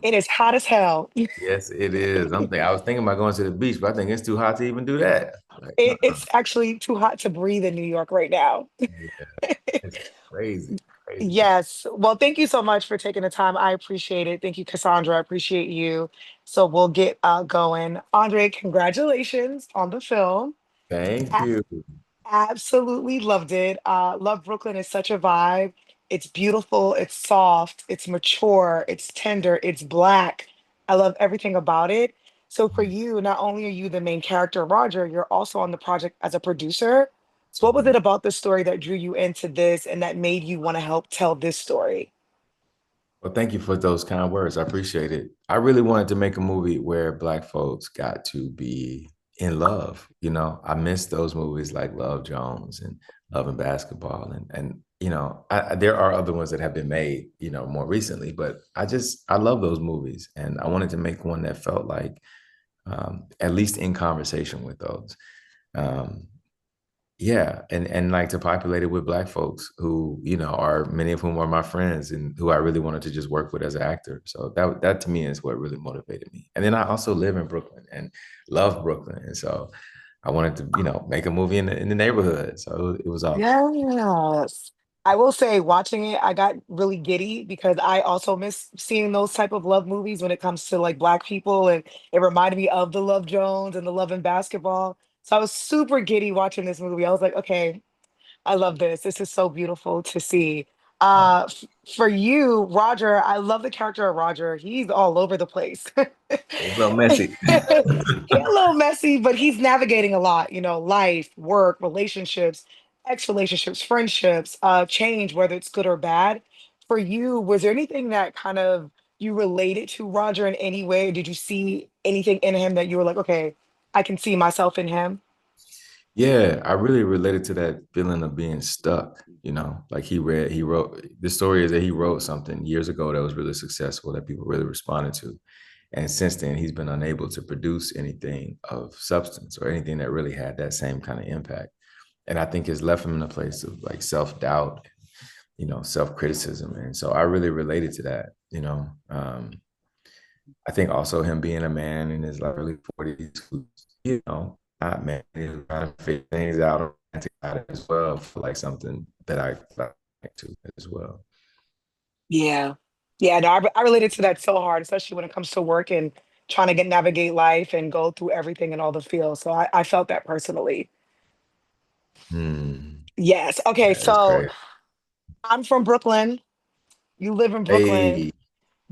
It is hot as hell. Yes, it is. I was thinking about going to the beach, but I think it's too hot to even do that. Like, It's actually too hot to breathe in New York right now. yeah, it's crazy, crazy. Yes. Well, thank you so much for taking the time. I appreciate it. Thank you, Cassandra. I appreciate you. So we'll get going. Andre, congratulations on the film. Thank A- you. Absolutely loved it. Love Brooklyn is such a vibe. It's beautiful, it's soft, it's mature, it's tender, it's black. I love everything about it. So for you, not only are you the main character, Roger, you're also on the project as a producer. So what was Mhm. it about the story that drew you into this and that made you want to help tell this story? Well, thank you for those kind words. I appreciate it. I really wanted to make a movie where Black folks got to be in love. I miss those movies like Love Jones and Love and Basketball, and there are other ones that have been made, more recently. But I love those movies, and I wanted to make one that felt like at least in conversation with those. Um, yeah, and like to populate it with Black folks who, are many of whom are my friends and who I really wanted to just work with as an actor. So that to me is what really motivated me. And then I also live in Brooklyn and love Brooklyn. And so I wanted to, make a movie in the neighborhood. So it was all Yes. I will say, watching it, I got really giddy because I also miss seeing those type of love movies when it comes to like Black people, and it reminded me of the Love Jones and the Love and Basketball. So I was super giddy watching this movie. I was like, okay, I love this. This is so beautiful to see. For you, Roger, I love the character of Roger. He's all over the place. it's a little messy. He's a little messy, but he's navigating a lot, life, work, relationships, ex-relationships, friendships, change, whether it's good or bad. For you, was there anything that kind of you related to Roger in any way? Did you see anything in him that you were like, okay, I can see myself in him? Yeah, I really related to that feeling of being stuck, like he wrote, the story is that he wrote something years ago that was really successful that people really responded to. And since then, he's been unable to produce anything of substance or anything that really had that same kind of impact. And I think it's left him in a place of like self-doubt, self-criticism. And so I really related to that. I think also him being a man in his like early 40s who, not man, he's trying to figure things out as well for like something that I like to as well. Yeah. Yeah, no, I related to that so hard, especially when it comes to work and trying to get navigate life and go through everything in all the fields. So I felt that personally. Hmm. Yes. Okay, Yeah, it's so great. I'm from Brooklyn. You live in Brooklyn. Hey,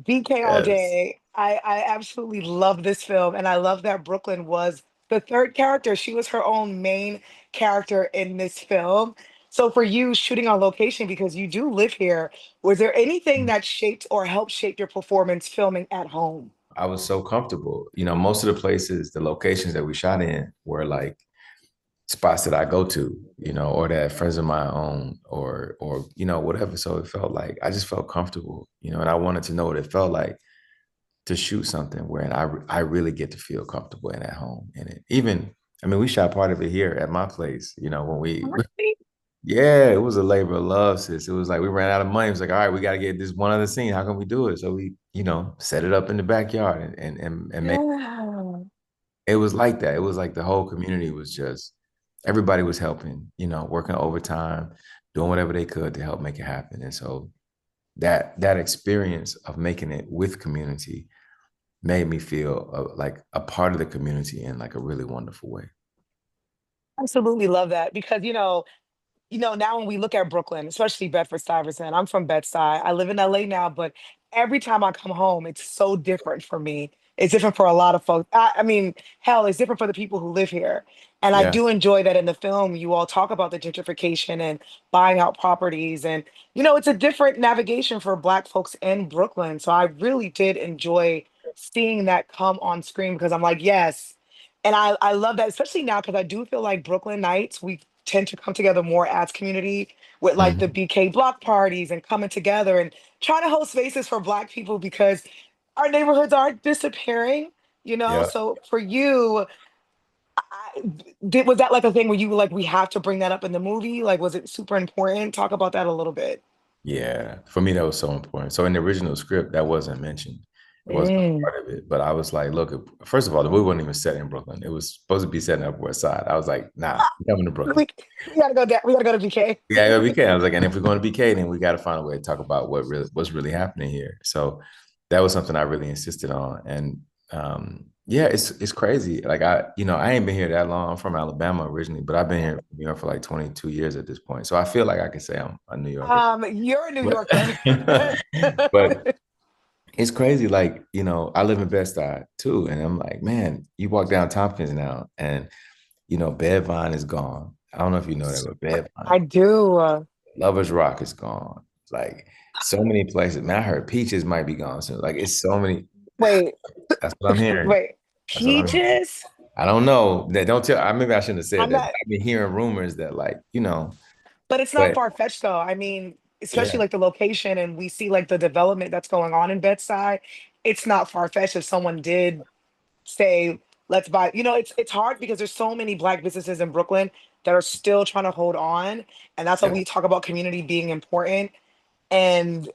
BK all yes. day. I absolutely love this film, and I love that Brooklyn was the third character. She was her own main character in this film. So for you shooting on location, because you do live here, was there anything that shaped or helped shape your performance filming at home? I was so comfortable. Most of the places, the locations that we shot in were like spots that I go to, or that friends of my own or whatever. So it felt like I just felt comfortable, and I wanted to know what it felt like to shoot something where I really get to feel comfortable and at home in it. Even I mean, we shot part of it here at my place, when we Really? yeah, it was a labor of love, sis. It was like we ran out of money. It was like, all right, we got to get this one other scene. How can we do it? So we, set it up in the backyard and made Yeah. it was like that. It was like the whole community was just everybody was helping, working overtime, doing whatever they could to help make it happen. And so that experience of making it with community made me feel like a part of the community in like a really wonderful way. Absolutely love that because now when we look at Brooklyn, especially Bedford-Stuyvesant, I'm from Bed-Stuy. I live in LA now, but every time I come home, it's so different for me. It's different for a lot of folks. I mean, hell, it's different for the people who live here. And I Yeah. do enjoy that in the film, you all talk about the gentrification and buying out properties. And, it's a different navigation for Black folks in Brooklyn. So I really did enjoy seeing that come on screen because I'm like, yes. And I love that, especially now, because I do feel like Brooklyn Nights, we tend to come together more as community with like the Mhm. BK block parties and coming together and trying to hold spaces for Black people because our neighborhoods are disappearing, Yeah. So for you, was that like a thing where you were like, we have to bring that up in the movie? Like, was it super important? Talk about that a little bit. Yeah. For me, that was so important. So in the original script, that wasn't mentioned. It wasn't a Mm. part of it. But I was like, look, first of all, the movie wasn't even set in Brooklyn. It was supposed to be set in Upper West Side. I was like, nah, we're coming to Brooklyn. We, we gotta go down. We gotta go to BK. Yeah, it'll be BK. I was like, and if we're going to BK, then we got to find a way to talk about what's really happening here. So that was something I really insisted on. And yeah, it's crazy. Like I ain't been here that long. I'm from Alabama originally, but I've been here in New York for like 22 years at this point. So I feel like I can say I'm a New Yorker. You're a New But, Yorker. but it's crazy. Like, I live in Bed-Stuy too. And I'm like, man, you walk down Tompkins now and, Bedvine is gone. I don't know if you know that, but Bedvine, I do. Lovers Rock is gone. Like, so many places. Man, I heard Peaches might be gone soon. Like, it's so many. Wait, That's what I'm hearing. wait. That's what I'm hearing. Peaches? I don't know. That don't tell. Maybe I shouldn't have said I'm that. not, I've been hearing rumors that, like, but it's not but far-fetched though. I mean, especially yeah, like the location and we see like the development that's going on in Bed-Stuy. It's not far-fetched if someone did say, let's buy, it's hard because there's so many black businesses in Brooklyn that are still trying to hold on. And that's why yeah. we talk about community being important. And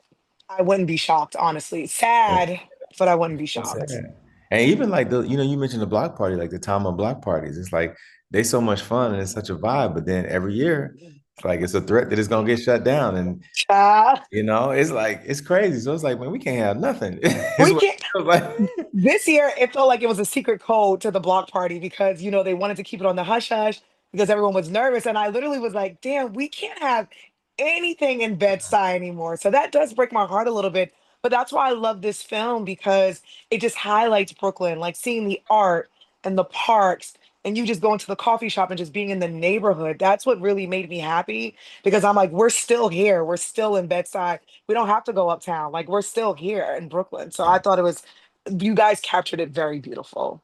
I wouldn't be shocked, honestly. Sad, but I wouldn't be That's shocked. sad. And even like you mentioned the block party, like the time of block parties. It's like they so much fun and it's such a vibe. But then every year, it's like it's a threat that it's gonna get shut down. And Child, it's like it's crazy. So it's like, man, we can't have nothing. It's we what can't. it feels like. This year, it felt like it was a secret code to the block party because, they wanted to keep it on the hush hush because everyone was nervous. And I literally was like, damn, we can't have anything in Bed-Stuy anymore. So that does break my heart a little bit. But that's why I love this film because it just highlights Brooklyn, like seeing the art and the parks and you just going to the coffee shop and just being in the neighborhood. That's what really made me happy because I'm like, we're still here. We're still in Bed-Stuy. We don't have to go uptown. Like we're still here in Brooklyn. So I thought it was you guys captured it very beautiful.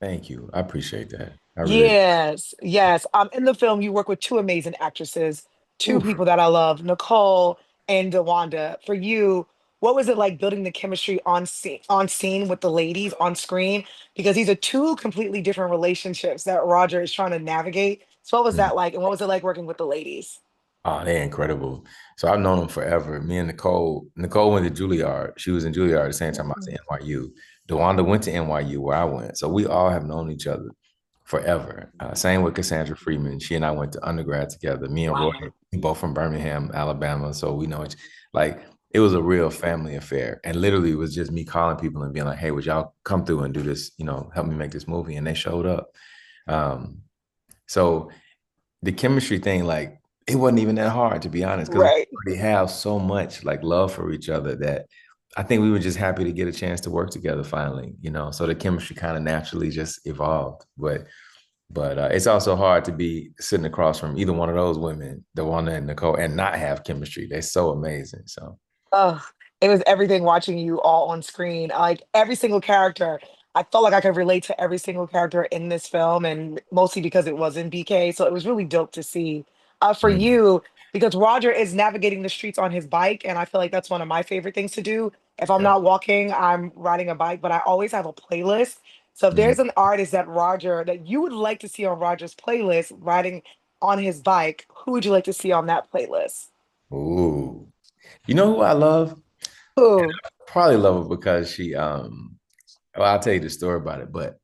Thank you. I appreciate that. I really Yes, yes. In the film, you work with two amazing actresses, two oof. people that I love, Nicole and DeWanda. For you, what was it like building the chemistry on scene with the ladies on screen? Because these are two completely different relationships that Roger is trying to navigate. So what was that like? And what was it like working with the ladies? Oh, they're incredible. So I've known them forever. Me and Nicole went to Juilliard. She was in Juilliard at the same time I was Mm. at NYU. DeWanda went to NYU where I went. So we all have known each other forever. Same with Cassandra Freeman. She and I went to undergrad together. Me and Roy, Wow. we both from Birmingham, Alabama. So we know each like it was a real family affair. And literally it was just me calling people and being like, hey, would y'all come through and do this, help me make this movie? And they showed up. Um, so the chemistry thing, like it wasn't even that hard to be honest, because we Right. already have so much like love for each other that I think we were just happy to get a chance to work together finally. So the chemistry kind of naturally just evolved. But it's also hard to be sitting across from either one of those women, the one and Nicole, and not have chemistry. They're so amazing. So Oh, it was everything watching you all on screen. Like every single character, I felt like I could relate to every single character in this film, and mostly because it was in BK. So it was really dope to see. For mm, you, because Roger is navigating the streets on his bike, and I feel like that's one of my favorite things to do. If I'm yeah. not walking, I'm riding a bike, but I always have a playlist. So if Mhm. there's an artist that you would like to see on Roger's playlist riding on his bike, who would you like to see on that playlist? Ooh. You know who I love? Who? Probably love her because well, I'll tell you the story about it, but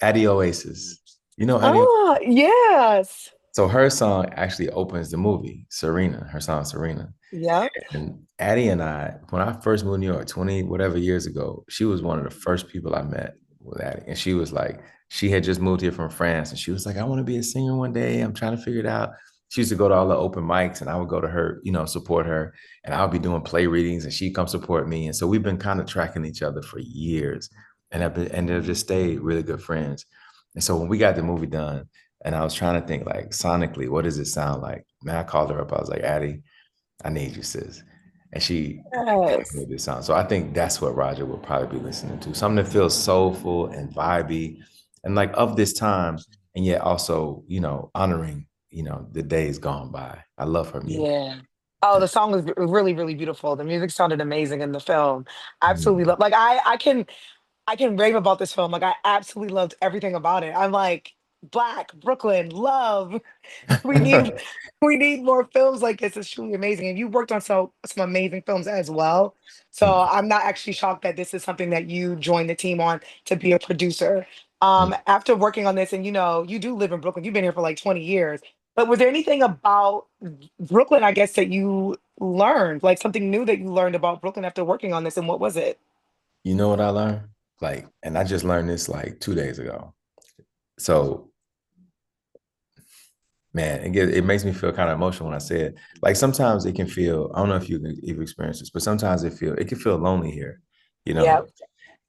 Addie Oasis. You know Addie? Oh, yes. So her song actually opens the movie, Serena, her song Serena. Yep. And Addie and I, when I first moved to New York 20 whatever years ago, she was one of the first people I met with Addie. And she was like, she had just moved here from France and she was like, I want to be a singer one day. I'm trying to figure it out. She used to go to all the open mics and I would go to her, support her. And I would be doing play readings and she'd come support me. And so we've been kind of tracking each other for years and they've just stayed really good friends. And so when we got the movie done, and I was trying to think like sonically, what does it sound like? Man, I called her up. I was like, Addie, I need you, sis. And she Yes. made this sound. So I think that's what Roger will probably be listening to. Something that feels soulful and vibey and like of this time, and yet also, honoring, the days gone by. I love her music. Yeah. Oh, the song was really, really beautiful. The music sounded amazing in the film. Absolutely Mm. love. Like I can rave about this film. Like I absolutely loved everything about it. I'm like, Black, Brooklyn, love. We need we need more films like this. It's truly amazing. And you worked on some amazing films as well. So Thank you. I'm not actually shocked that this is something that you joined the team on to be a producer. Thank you. After working on this, and you do live in Brooklyn, you've been here for like 20 years. But was there anything about Brooklyn, I guess, that you learned, like something new that you learned about Brooklyn after working on this, and what was it? You know what I learned? Like, and I just learned this like 2 days ago. So, man, it makes me feel kind of emotional when I say it. Like sometimes it can feel, I don't know if you've experienced this, but sometimes it can feel lonely here, you know, Yeah.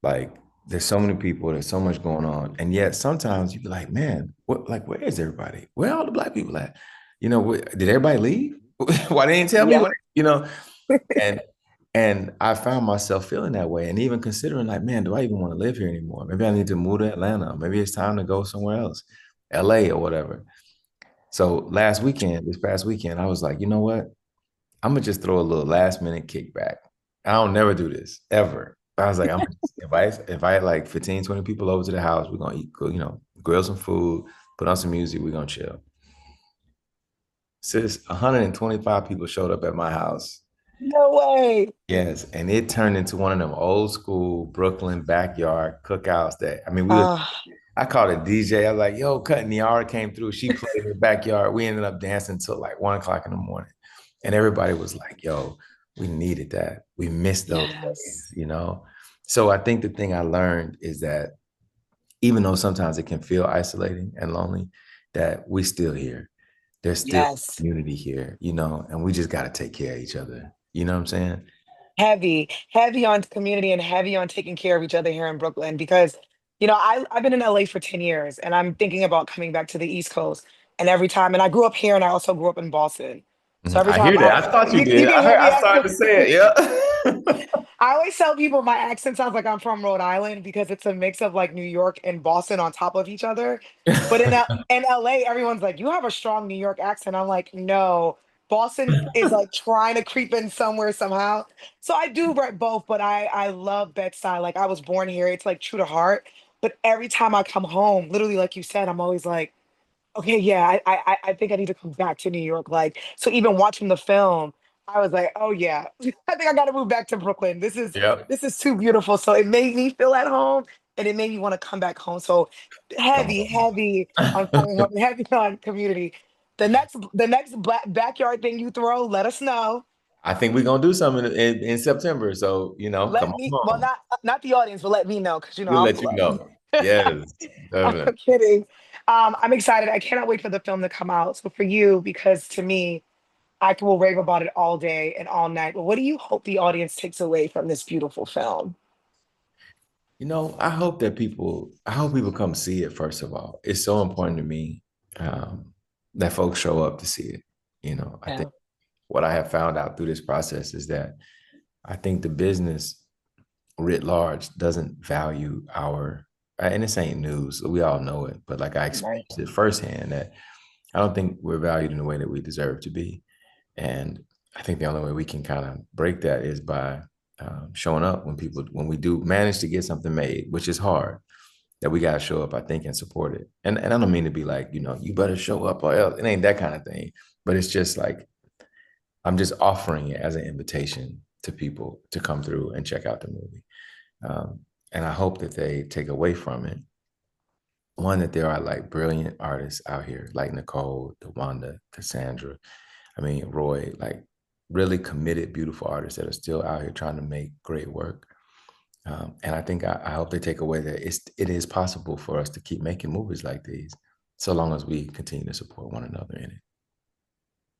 like there's so many people, there's so much going on. And yet sometimes you be like, man, where is everybody? Where are all the black people at? Did everybody leave? Why they didn't tell me Yeah. what, and and I found myself feeling that way and even considering like, man, do I even want to live here anymore? Maybe I need to move to Atlanta. Maybe it's time to go somewhere else, LA or whatever. So this past weekend, I was like, you know what? I'm gonna just throw a little last minute kickback. I don't never do this ever. I was like, I'm gonna just invite like 15, 20 people over to the house. We're gonna eat, grill some food, put on some music, we're gonna chill. Sis, 125 people showed up at my house. No way. Yes, and it turned into one of them old school Brooklyn backyard cookouts that Uh, I called a DJ. I was like, yo, Cut Niara came through. She played in the backyard. We ended up dancing till like 1 o'clock in the morning. And everybody was like, yo, we needed that. We missed those yes. days. So I think the thing I learned is that even though sometimes it can feel isolating and lonely, that we still here. There's still Yes. community here, and we just gotta take care of each other. You know what I'm saying? Heavy on community and heavy on taking care of each other here in Brooklyn because, I've been in LA for 10 years and I'm thinking about coming back to the East Coast. And every time, and I grew up here and I also grew up in Boston. So every I time hear that. I thought you you did. can hear me I started to say it. Yeah. I always tell people my accent sounds like I'm from Rhode Island because it's a mix of like New York and Boston on top of each other. But in LA, everyone's like, you have a strong New York accent. I'm like, no, Boston is like trying to creep in somewhere somehow. So I do rep both, but I love Bed-Stuy. Like I was born here. It's like true to heart. But every time I come home, literally, like you said, I'm always like, okay, yeah, I think I need to come back to New York. Like, so even watching the film, I was like, oh yeah, I think I got to move back to Brooklyn. This is Yep. this is too beautiful. So it made me feel at home, and it made me want to come back home. So Come heavy on coming on. home, heavy on community. The next backyard thing you throw, let us know. I think we're gonna do something in September. So, come Let me, on well, home. not the audience, but let me know because We'll I'm let you flooding. know. Yes, I'm definitely. kidding. I'm excited. I cannot wait for the film to come out. So for you, because to me, will rave about it all day and all night. But what do you hope the audience takes away from this beautiful film? I hope people come see it, first of all. It's so important to me that folks show up to see it. I think Yeah, what I have found out through this process is that I think the business writ large doesn't value and this ain't news, so we all know it, but like I right. experienced it firsthand that I don't think we're valued in the way that we deserve to be. And I think the only way we can kind of break that is by showing up when we do manage to get something made, which is hard, that we got to show up, I think, and support it. And I don't mean to be like, you better show up or else. It ain't that kind of thing. But it's just like, I'm just offering it as an invitation to people to come through and check out the movie. And I hope that they take away from it one, that there are like brilliant artists out here, like Nicole, DeWanda, Cassandra. Roy, like really committed, beautiful artists that are still out here trying to make great work. And I think I hope they take away that it is possible for us to keep making movies like these, so long as we continue to support one another in it.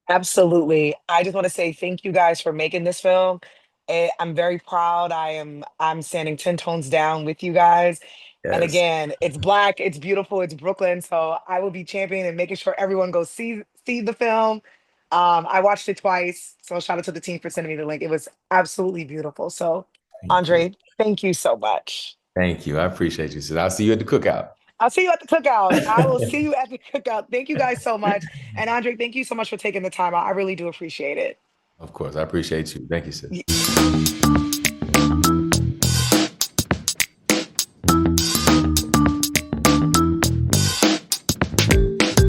Absolutely. I just want to say thank you guys for making this film. I'm very proud. I'm standing 10 tones down with you guys. And Yes. again, it's black, it's beautiful, it's Brooklyn. So I will be championing and making sure everyone goes see the film. I watched it twice. So shout out to the team for sending me the link. It was absolutely beautiful. So Thank you. Andre, thank you so much. Thank you. I appreciate you. So I'll see you at the cookout. I'll see you at the cookout. I will see you at the cookout. Thank you guys so much. And Andre, thank you so much for taking the time out. I really do appreciate it. Of course. I appreciate you. Thank you, sis.